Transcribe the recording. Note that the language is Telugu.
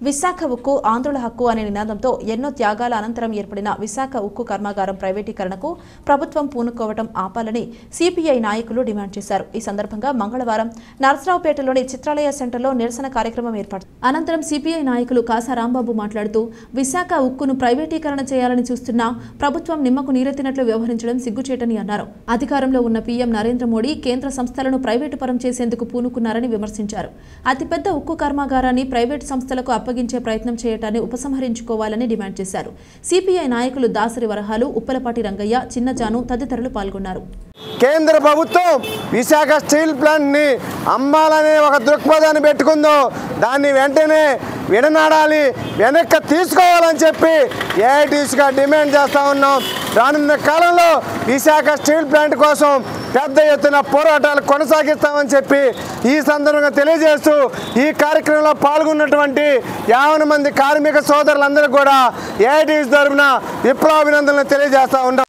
విశాఖ ఉక్కు ఆంధ్రుల హక్కు అనే నినాదంతో ఎన్నో త్యాగాల అనంతరం ఏర్పడిన విశాఖ ఉక్కు కర్మాగారం ప్రైవేటీకరణకు ప్రభుత్వం పూనుకోవటం ఆపాలని సిపిఐ నాయకులు డిమాండ్ చేశారు. ఈ సందర్భంగా మంగళవారం నరసరావుపేటలోని చిత్రాలయ సెంటర్లో నిరసన కార్యక్రమం ఏర్పాటు. అనంతరం సిపిఐ నాయకులు కాసా రాంబాబు మాట్లాడుతూ విశాఖ ఉక్కును ప్రైవేటీకరణ చేయాలని చూస్తున్నా ప్రభుత్వం నిమ్మకు నీరెత్తినట్లు వ్యవహరించడం సిగ్గుచేటని అన్నారు. అధికారంలో ఉన్న పీఎం నరేంద్ర మోడీ కేంద్ర సంస్థలను ప్రైవేటు పరం చేసేందుకు పూనుకున్నారని విమర్శించారు. అతిపెద్ద ఉక్కు కర్మాగారాన్ని ప్రైవేటు సంస్థలకు అప్పగించే ప్రయత్నం చేయటాన్ని ఉపసంహరించుకోవాలని డిమాండ్ చేశారు. సిపిఐ నాయకులు దాసరి వరహాలు, ఉప్పలపాటి రంగయ్య, చిన్నజాను తదితరులు పాల్గొన్నారు. కేంద్ర ప్రభుత్వం విశాఖ స్టీల్ ప్లాంట్ ని అమ్మాలనే ఒక దృక్పథాన్ని పెట్టుకుందో దాన్ని వెంటనే విడనాడాలి, వెనక్కి తీసుకోవాలని చెప్పి ఏఐటీసీగా డిమాండ్ చేస్తూ ఉన్నాం. రానున్న కాలంలో విశాఖ స్టీల్ ప్లాంట్ కోసం పెద్ద ఎత్తున పోరాటాలు కొనసాగిస్తామని చెప్పి ఈ సందర్భంగా తెలియజేస్తూ ఈ కార్యక్రమంలో పాల్గొన్నటువంటి 50 మంది కార్మిక సోదరులందరూ కూడా ఏఐటీసీ తరఫున విప్లవాభినందనలు తెలియజేస్తూ ఉన్నాం.